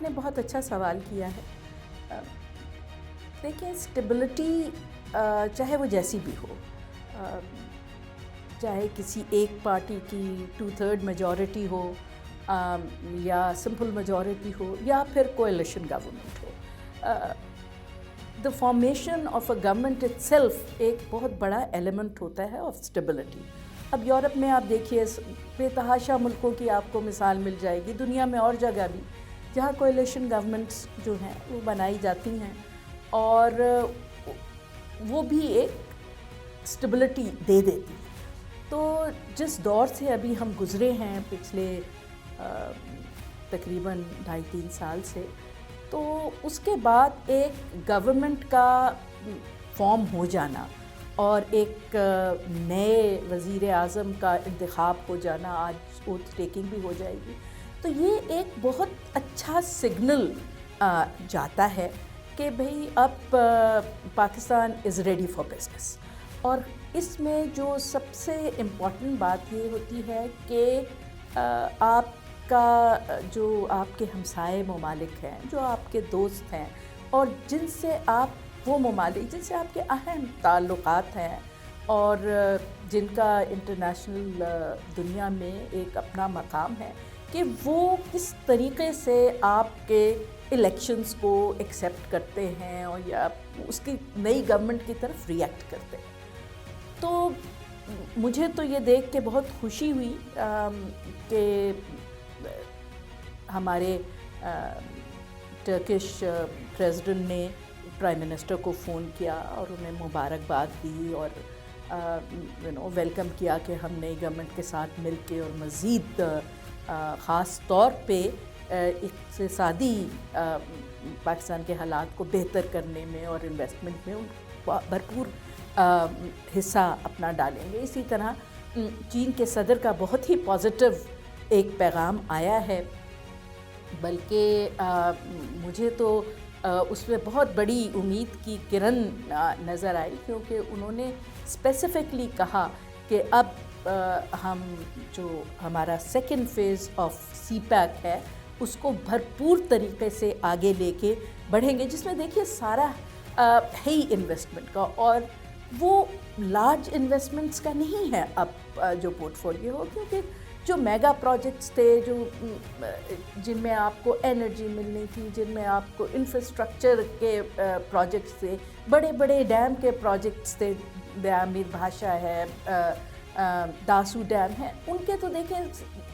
نے بہت اچھا سوال کیا ہے. دیکھیں اسٹیبلٹی چاہے وہ جیسی بھی ہو, چاہے کسی ایک پارٹی کی 2/3 میجورٹی ہو یا سمپل میجورٹی ہو یا پھر coalition government who, the formation of a government itself ایک بہت بڑا ایلیمنٹ ہوتا ہے آف اسٹیبلٹی. اب یورپ میں آپ دیکھیے بے تحاشا ملکوں کی آپ کو مثال مل جائے گی, دنیا میں اور جگہ بھی جہاں کولیشن گورنمنٹس جو ہیں وہ بنائی جاتی ہیں اور وہ بھی ایک اسٹیبلٹی دے دیتی ہے. تو جس دور سے ابھی ہم گزرے ہیں پچھلے تقریباً 2.5-3 سال سے, تو اس کے بعد ایک گورنمنٹ کا فارم ہو جانا اور ایک نئے وزیر اعظم کا انتخاب ہو جانا, آج اوتھ ٹیکنگ بھی ہو جائے گی, تو یہ ایک بہت اچھا سگنل جاتا ہے کہ بھئی اب Pakistan is ready for business. اور اس میں جو سب سے امپورٹنٹ بات یہ ہوتی ہے کہ آپ کا جو آپ کے ہمسائے ممالک ہیں, جو آپ کے دوست ہیں اور جن سے آپ وہ ممالک جن سے آپ کے اہم تعلقات ہیں اور جن کا انٹرنیشنل دنیا میں ایک اپنا مقام ہے, کہ وہ کس طریقے سے آپ کے الیکشنز کو ایکسیپٹ کرتے ہیں اور یا اس کی نئی گورنمنٹ کی طرف ریئیکٹ کرتے ہیں. تو مجھے تو یہ دیکھ کے بہت خوشی ہوئی کہ ہمارے ٹرکش پریزیڈنٹ نے پرائم منسٹر کو فون کیا اور انہیں مبارکباد دی اور ویلکم کیا کہ ہم نئی گورنمنٹ کے ساتھ مل کے اور مزید خاص طور پہ اقتصادی پاکستان کے حالات کو بہتر کرنے میں اور انویسٹمنٹ میں بھرپور حصہ اپنا ڈالیں گے. اسی طرح چین کے صدر کا بہت ہی پازیٹیو ایک پیغام آیا ہے, بلکہ مجھے تو اس میں بہت بڑی امید کی کرن نظر آئی, کیونکہ انہوں نے اسپیسیفکلی کہا کہ اب ہم جو ہمارا second phase of CPEC ہے اس کو بھرپور طریقے سے آگے لے کے بڑھیں گے, جس میں دیکھیے سارا ہے ہی انویسٹمنٹ کا, اور وہ لارج انویسٹمنٹس کا نہیں ہے اب جو پورٹ فولیو ہو, کیونکہ جو میگا پروجیکٹس تھے جو جن میں آپ کو انرجی ملنی تھی, جن میں آپ کو انفراسٹرکچر کے پروجیکٹس تھے, بڑے بڑے ڈیم کے پروجیکٹس تھے, میر بھاشا ہے, داسو ڈیم ہے, ان کے تو دیکھیں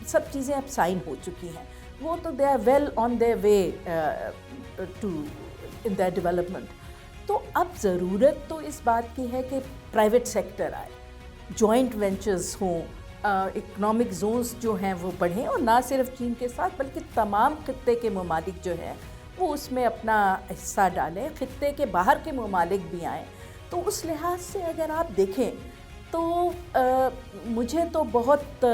سب چیزیں اب سائن ہو چکی ہیں, وہ تو they are well on their way to in their development. تو اب ضرورت تو اس بات کی ہے کہ پرائیویٹ سیکٹر آئے, جوائنٹ وینچرز ہوں, اکنامک زونز جو ہیں وہ بڑھیں, اور نہ صرف چین کے ساتھ بلکہ تمام خطے کے ممالک جو ہیں وہ اس میں اپنا حصہ ڈالیں, خطے کے باہر کے ممالک بھی آئیں. تو اس لحاظ سے اگر آپ دیکھیں تو مجھے تو بہت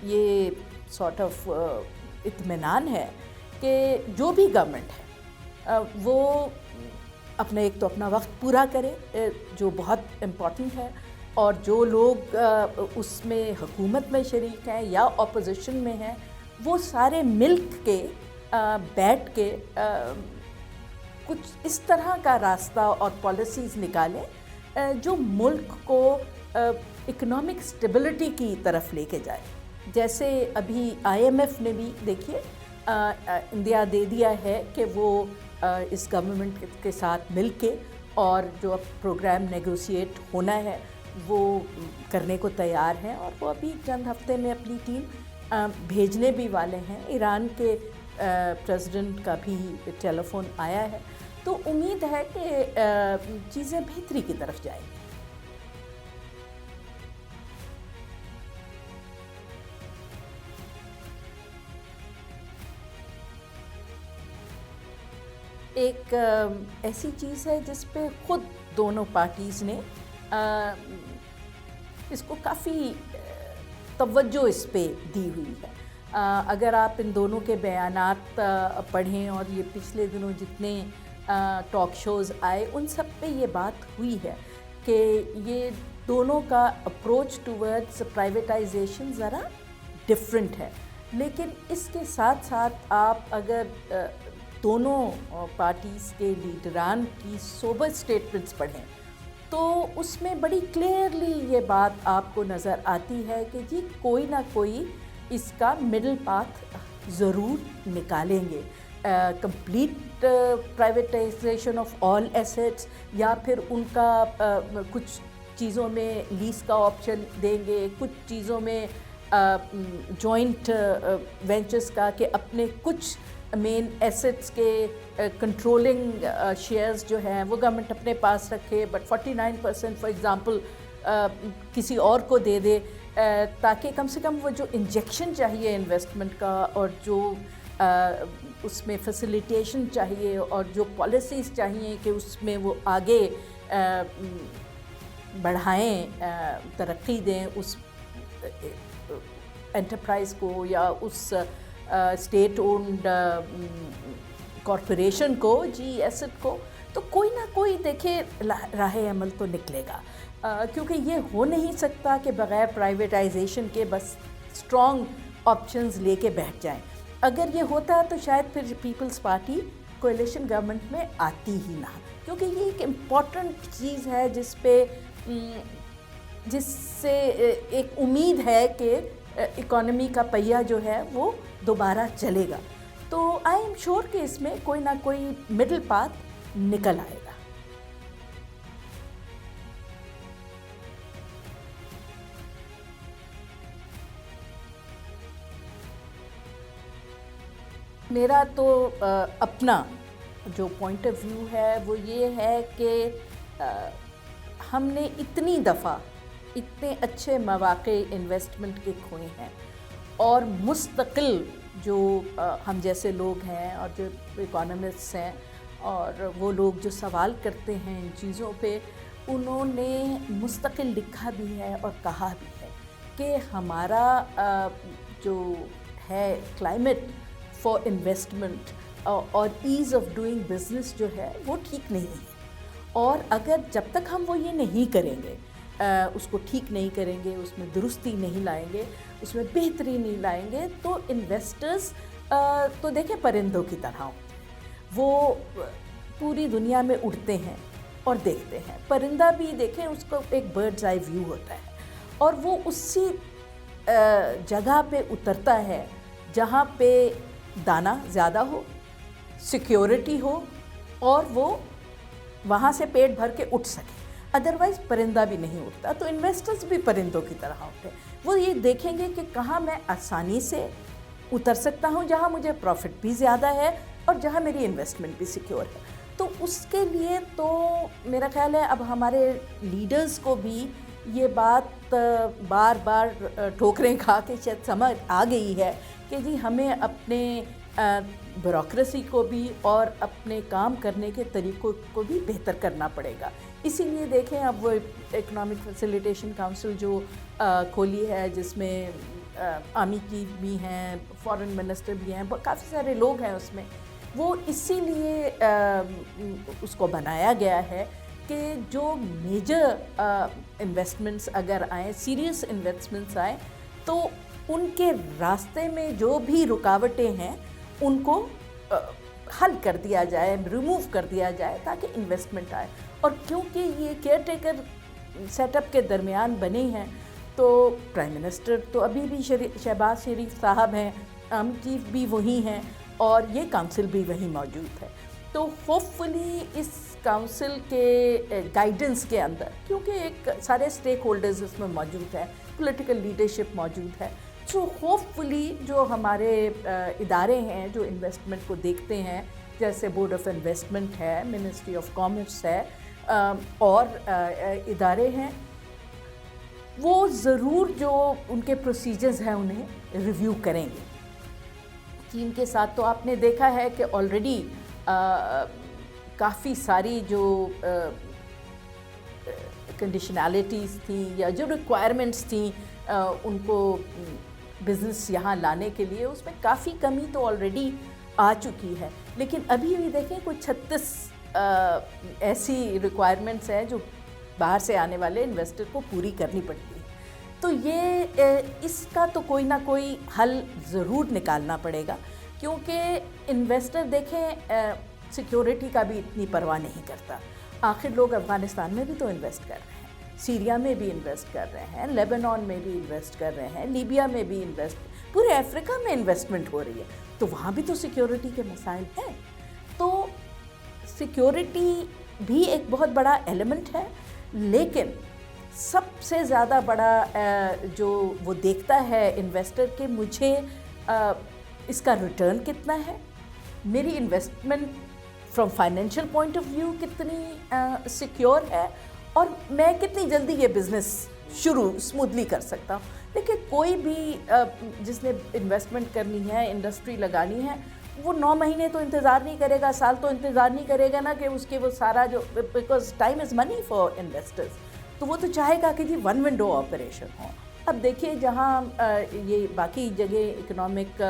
یہ سارٹ آف اطمینان ہے کہ جو بھی گورنمنٹ ہے وہ اپنے ایک تو اپنا وقت پورا کرے, جو بہت امپورٹنٹ ہے, اور جو لوگ اس میں حکومت میں شریک ہیں یا اپوزیشن میں ہیں وہ سارے مل کے بیٹھ کے کچھ اس طرح کا راستہ اور پالیسیز نکالیں جو ملک کو اکنامک اسٹیبلٹی کی طرف لے کے جائے. جیسے ابھی IMF نے بھی دیکھیے انڈیا دے دیا ہے کہ وہ اس گورنمنٹ کے ساتھ مل کے اور جو اب پروگرام نیگوشیٹ ہونا ہے وہ کرنے کو تیار ہیں, اور وہ ابھی چند ہفتے میں اپنی ٹیم بھیجنے بھی والے ہیں. ایران کے پریزیڈنٹ کا بھی ٹیلی فون آیا ہے, تو امید ہے کہ چیزیں بہتری کی طرف جائیں گی. ایک ایسی چیز ہے جس پہ خود دونوں پارٹیز نے اس کو کافی توجہ اس پہ دی ہوئی ہے. اگر آپ ان دونوں کے بیانات پڑھیں اور یہ پچھلے دنوں جتنے ٹاک شوز آئے ان سب پہ یہ بات ہوئی ہے کہ یہ دونوں کا اپروچ ٹورڈز پرائیویٹائزیشن ذرا ڈفرینٹ ہے. لیکن اس کے ساتھ ساتھ آپ اگر دونوں پارٹیز کے لیڈران کی سوبر سٹیٹمنٹس پڑھیں تو اس میں بڑی کلیئرلی یہ بات آپ کو نظر آتی ہے کہ جی کوئی نہ کوئی اس کا مڈل پاتھ ضرور نکالیں گے. Complete privatization of all assets یا پھر ان کا کچھ چیزوں میں لیز کا آپشن دیں گے, کچھ چیزوں میں جوائنٹ وینچرز کا کہ اپنے کچھ مین ایسٹس کے کنٹرولنگ شیئرز جو ہیں وہ گورنمنٹ اپنے پاس رکھے بٹ 49% فار ایگزامپل کسی اور کو دے دے, تاکہ کم سے کم وہ جو انجیکشن چاہیے انویسٹمنٹ کا اور جو اس میں فیسیلیٹیشن چاہیے اور جو پالیسیز چاہیے کہ اس میں وہ آگے بڑھائیں, ترقی دیں اس انٹرپرائز کو یا اس اسٹیٹ اونڈ کارپوریشن کو, جی ایسٹ کو, تو کوئی نہ کوئی دیکھے راہ عمل تو نکلے گا, کیونکہ یہ ہو نہیں سکتا کہ بغیر پرائیویٹائزیشن کے بس اسٹرانگ آپشنز لے کے بیٹھ جائیں. اگر یہ ہوتا تو شاید پھر پیپلز پارٹی کولیشن گورنمنٹ میں آتی ہی نہ, کیونکہ یہ ایک امپورٹنٹ چیز ہے جس سے ایک امید ہے کہ اکانومی کا پہیہ جو ہے وہ دوبارہ چلے گا. تو آئی ایم شیور کہ اس میں کوئی نہ کوئی مڈل پاتھ نکل آئے گا. میرا تو اپنا جو پوائنٹ آف ویو ہے وہ یہ ہے کہ ہم نے اتنی دفعہ اتنے اچھے مواقع انویسٹمنٹ کے کھوئے ہیں, اور مستقل جو ہم جیسے لوگ ہیں اور جو اکانومسٹس ہیں اور وہ لوگ جو سوال کرتے ہیں ان چیزوں پہ, انہوں نے مستقل لکھا بھی ہے اور کہا بھی ہے کہ ہمارا جو ہے کلائمیٹ فار انویسٹمنٹ اور ایز آف ڈوئنگ بزنس جو ہے وہ ٹھیک نہیں ہے, اور اگر جب تک ہم وہ یہ نہیں کریں گے, اس کو ٹھیک نہیں کریں گے, اس میں درستی نہیں لائیں گے, اس میں بہتری نہیں لائیں گے, تو انویسٹرز تو دیکھیں پرندوں کی طرح ہوتے ہیں, وہ پوری دنیا میں اڑتے ہیں اور دیکھتے ہیں. پرندہ بھی دیکھیں اس کو ایک برڈز آئی ویو ہوتا ہے, اور وہ اسی جگہ پہ اترتا ہے جہاں پہ دانہ زیادہ ہو, سیکیورٹی ہو, اور وہ وہاں سے پیٹ بھر کے اٹھ سکے. ادروائز پرندہ بھی نہیں اٹھتا. تو انویسٹرز بھی پرندوں کی طرح ہوتے ہیں, وہ یہ دیکھیں گے کہ کہاں میں آسانی سے اتر سکتا ہوں, جہاں مجھے پروفٹ بھی زیادہ ہے اور جہاں میری انویسٹمنٹ بھی سیکیور ہے. تو اس کے لیے تو میرا خیال ہے اب ہمارے لیڈرز کو بھی یہ بات بار بار ٹھوکریں کھا کے شاید سمجھ آ گئی ہے کہ جی ہمیں اپنے بیوروکریسی کو بھی اور اپنے کام کرنے کے طریقوں کو بھی بہتر کرنا پڑے گا. اسی لیے دیکھیں اب وہ اکنامک فیسیلیٹیشن کاؤنسل جو کھولی ہے, جس میں آرمی کی بھی ہیں, فارن منسٹر بھی ہیں, کافی سارے لوگ ہیں اس میں, وہ اسی لیے اس کو بنایا گیا ہے کہ جو میجر انویسٹمنٹس اگر آئیں, سیریس انویسٹمنٹس آئیں, تو ان کے راستے میں جو بھی رکاوٹیں ہیں ان کو حل کر دیا جائے, ریموو کر دیا جائے, تاکہ انویسٹمنٹ آئے. اور کیونکہ یہ کیئر ٹیکر سیٹ اپ کے درمیان بنے ہیں, تو پرائم منسٹر تو ابھی بھی شہباز شریف صاحب ہیں, چیف بھی وہی ہیں, اور یہ کاؤنسل بھی وہیں موجود ہے. تو ہوپ فلی اس کاؤنسل کے گائیڈنس کے اندر, کیونکہ ایک سارے اسٹیک ہولڈرز اس میں موجود ہیں, پولیٹیکل لیڈرشپ موجود ہے, سو ہوپ فلی جو ہمارے ادارے ہیں جو انویسٹمنٹ کو دیکھتے ہیں, جیسے بورڈ آف انویسٹمنٹ ہے, منسٹری آف کامرس ہے, اور ادارے ہیں, وہ ضرور جو ان کے پروسیجرز ہیں انہیں ریویو کریں گے. چین کے ساتھ تو آپ نے دیکھا ہے کہ آلریڈی کافی ساری جو کنڈیشنالٹیز تھیں یا جو ریکوائرمنٹس تھیں ان کو بزنس یہاں لانے کے لیے, اس میں کافی کمی تو آلریڈی آ چکی ہے. لیکن ابھی بھی دیکھیں کوئی 36 ایسی ریکوائرمنٹس ہیں جو باہر سے آنے والے انویسٹر کو پوری کرنی پڑتی ہے. تو یہ اس کا تو کوئی نہ کوئی حل ضرور نکالنا پڑے گا. کیونکہ انویسٹر دیکھیں سیکیورٹی کا بھی اتنی پرواہ نہیں کرتا. آخر لوگ افغانستان میں بھی تو انویسٹ کر رہے ہیں, سیریا میں بھی انویسٹ کر رہے ہیں, لیبنان میں بھی انویسٹ کر رہے ہیں, لیبیا میں بھی پورے افریقہ میں انویسٹمنٹ ہو رہی ہے, تو وہاں بھی تو سیکیورٹی کے مسائل ہیں. تو سیکیورٹی بھی ایک بہت بڑا ایلیمنٹ ہے, لیکن سب سے زیادہ بڑا جو وہ دیکھتا ہے انویسٹر کہ مجھے اس کا ریٹرن کتنا ہے, میری investment from financial point of view کتنی سیکیور ہے, اور میں کتنی جلدی یہ بزنس شروع اسموتھلی کر سکتا ہوں. دیکھیں کوئی بھی جس نے انویسٹمنٹ کرنی ہے, انڈسٹری لگانی ہے, وہ 9 مہینے تو انتظار نہیں کرے گا, سال تو انتظار نہیں کرے گا نا کہ اس کے وہ سارا جو, because time is money for investors, تو وہ تو چاہے گا کہ جی 1 ونڈو آپریشن ہو. اب دیکھیے جہاں یہ باقی جگہ اکنامک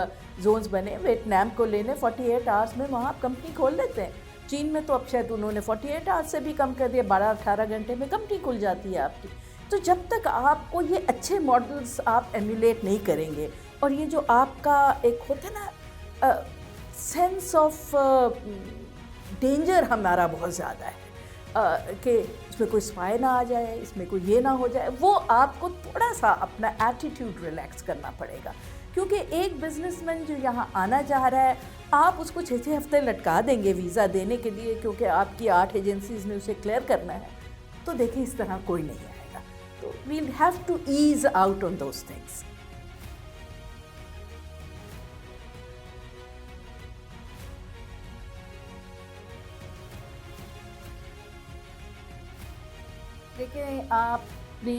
زونز بنے, ویتنام کو لینے 48 آورس میں وہاں آپ کمپنی کھول لیتے ہیں. چین میں تو اب شاید انہوں نے 48 آورس سے بھی کم کر دیا, 12-18 گھنٹے میں کمپنی کھل جاتی ہے آپ کی. تو جب تک آپ کو یہ اچھے ماڈلز آپ ایمیولیٹ نہیں کریں گے, اور یہ جو آپ کا ایک ہوتا ہے نا سینس آف ڈینجر ہمارا بہت زیادہ ہے کہ اس میں کوئی اسپائی نہ آ جائے, اس میں کوئی یہ نہ ہو جائے, وہ آپ کو تھوڑا سا اپنا ایٹیٹیوڈ ریلیکس کرنا پڑے گا. کیونکہ ایک بزنس مین جو یہاں آنا چاہ رہا ہے, آپ اس کو 6 ہفتے لٹکا دیں گے ویزا دینے کے لیے, کیونکہ آپ کی 8 ایجنسیز نے اسے کلیئر کرنا ہے, تو دیکھیں اس طرح کوئی نہیں آئے گا. تو we'll have to ease out on those things. دیکھیں آپ نے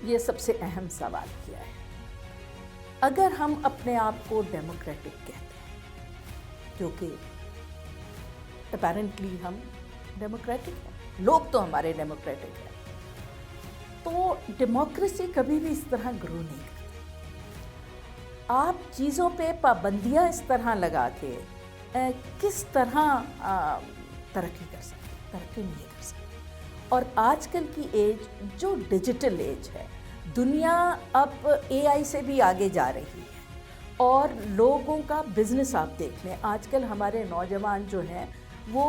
یہ سب سے اہم سوال کیا ہے. اگر ہم اپنے آپ کو ڈیموکریٹک کہتے ہیں, کیونکہ اپیرنٹلی ہم ڈیموکریٹک ہیں, لوگ تو ہمارے ڈیموکریٹک ہیں, تو ڈیموکریسی کبھی بھی اس طرح گرو نہیں کرتی. آپ چیزوں پہ پابندیاں اس طرح لگا کے کس طرح ترقی کر سکتے؟ ترقی نہیں کر سکتے. اور آج کل کی ایج جو ڈیجیٹل ایج ہے, دنیا اب AI سے بھی آگے جا رہی ہے, اور لوگوں کا بزنس آپ دیکھ لیں, آج کل ہمارے نوجوان جو ہیں وہ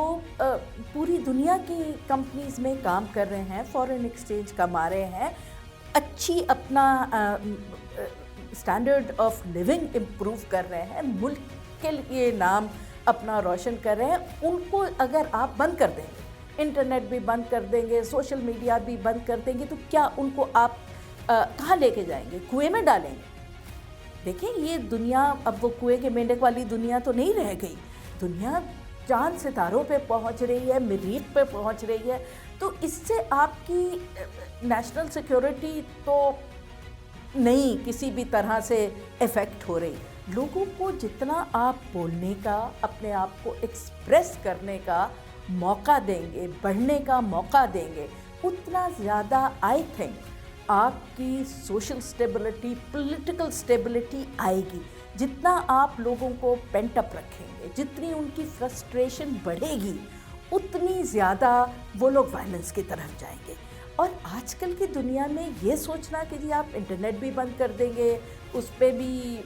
پوری دنیا کی کمپنیز میں کام کر رہے ہیں, فارن ایکسچینج کما رہے ہیں, اچھی اپنا اسٹینڈرڈ آف لیونگ امپروو کر رہے ہیں, ملک کے لیے نام اپنا روشن کر رہے ہیں. ان کو اگر آپ بند کر دیں گے, انٹرنیٹ بھی بند کر دیں گے, سوشل میڈیا بھی بند کر دیں گے, تو کیا ان کو آپ کہاں لے کے جائیں گے؟ کنویں میں ڈالیں گے؟ دیکھیں یہ دنیا اب وہ کنویں کے مینڈک والی دنیا تو نہیں رہ گئی. دنیا چاند ستاروں پہ پہنچ رہی ہے, مریخ پہ پہنچ رہی ہے, تو اس سے آپ کی نیشنل سیکیورٹی تو نہیں کسی بھی طرح سے افیکٹ ہو رہی. لوگوں کو جتنا آپ بولنے کا, اپنے آپ کو ایکسپریس کرنے کا موقع دیں گے, بڑھنے کا موقع دیں گے, اتنا زیادہ آئی تھنک آپ کی سوشل سٹیبلٹی, پولیٹیکل سٹیبلٹی آئے گی. جتنا آپ لوگوں کو پینٹ اپ رکھیں گے, جتنی ان کی فرسٹریشن بڑھے گی, اتنی زیادہ وہ لوگ وائلنس کی طرف جائیں گے. اور آج کل کی دنیا میں یہ سوچنا کہ جی آپ انٹرنیٹ بھی بند کر دیں گے, اس پہ بھی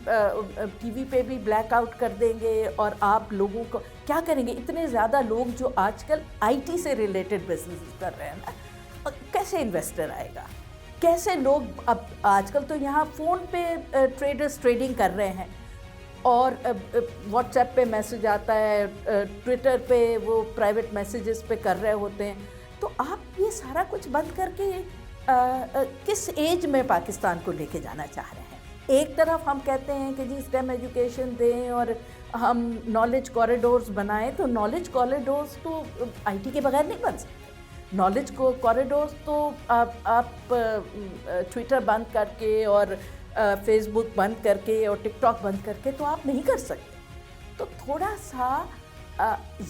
ٹی وی پہ بھی بلیک آؤٹ کر دیں گے, اور آپ لوگوں کو کیا کریں گے؟ اتنے زیادہ لوگ جو آج کل IT سے ریلیٹڈ بزنس کر رہے ہیں نا, کیسے انویسٹر آئے گا؟ کیسے لوگ اب آج کل تو یہاں فون پہ ٹریڈرز ٹریڈنگ کر رہے ہیں, اور واٹس ایپ پہ میسج آتا ہے, ٹویٹر پہ وہ پرائیویٹ میسیجز پہ کر رہے ہوتے ہیں. تو آپ یہ سارا کچھ بند کر کے کس ایج میں پاکستان کو لے کے جانا چاہ رہے ہیں؟ ایک طرف ہم کہتے ہیں کہ جی STEM ایجوکیشن دیں اور ہم نالج کوریڈورز بنائیں, تو نالج کوریڈورز تو IT کے بغیر نہیں بن سکتے. نالج کوریڈورز تو آپ ٹویٹر بند کر کے اور فیس بک بند کر کے اور ٹک ٹاک بند کر کے تو آپ نہیں کر سکتے. تو تھوڑا سا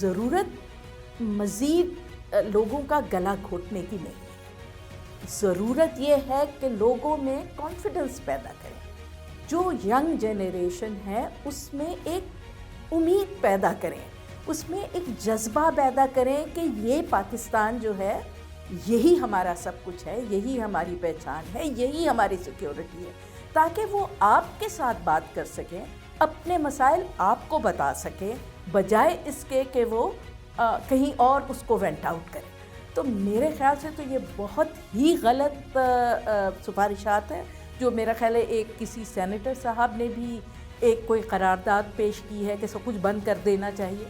ضرورت مزید لوگوں کا گلا گھوٹنے کی نہیں ہے. ضرورت یہ ہے کہ لوگوں میں کانفیڈنس پیدا کریں. جو ینگ جنریشن ہے اس میں ایک امید پیدا کریں, اس میں ایک جذبہ پیدا کریں کہ یہ پاکستان جو ہے یہی ہمارا سب کچھ ہے, یہی ہماری پہچان ہے, یہی ہماری سیکیورٹی ہے, تاکہ وہ آپ کے ساتھ بات کر سکیں, اپنے مسائل آپ کو بتا سکے بجائے اس کے کہ وہ کہیں اور اس کو وینٹ آؤٹ کرے. تو میرے خیال سے تو یہ بہت ہی غلط سفارشات ہیں جو میرا خیال ہے ایک کسی سینیٹر صاحب نے بھی ایک کوئی قرارداد پیش کی ہے کہ سب کچھ بند کر دینا چاہیے.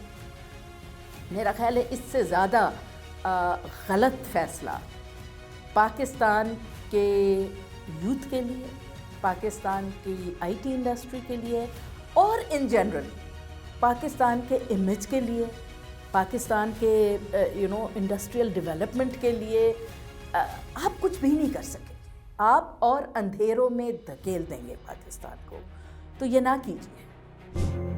میرا خیال ہے اس سے زیادہ غلط فیصلہ پاکستان کے یوتھ کے لیے، پاکستان کی آئی ٹی انڈسٹری کے لیے اور ان جنرل پاکستان کے امیج کے لیے، پاکستان کے انڈسٹریل ڈیولپمنٹ کے لیے آپ کچھ بھی نہیں کر سکے. آپ اور اندھیروں میں دھکیل دیں گے پاکستان کو. تو یہ نہ کیجیے.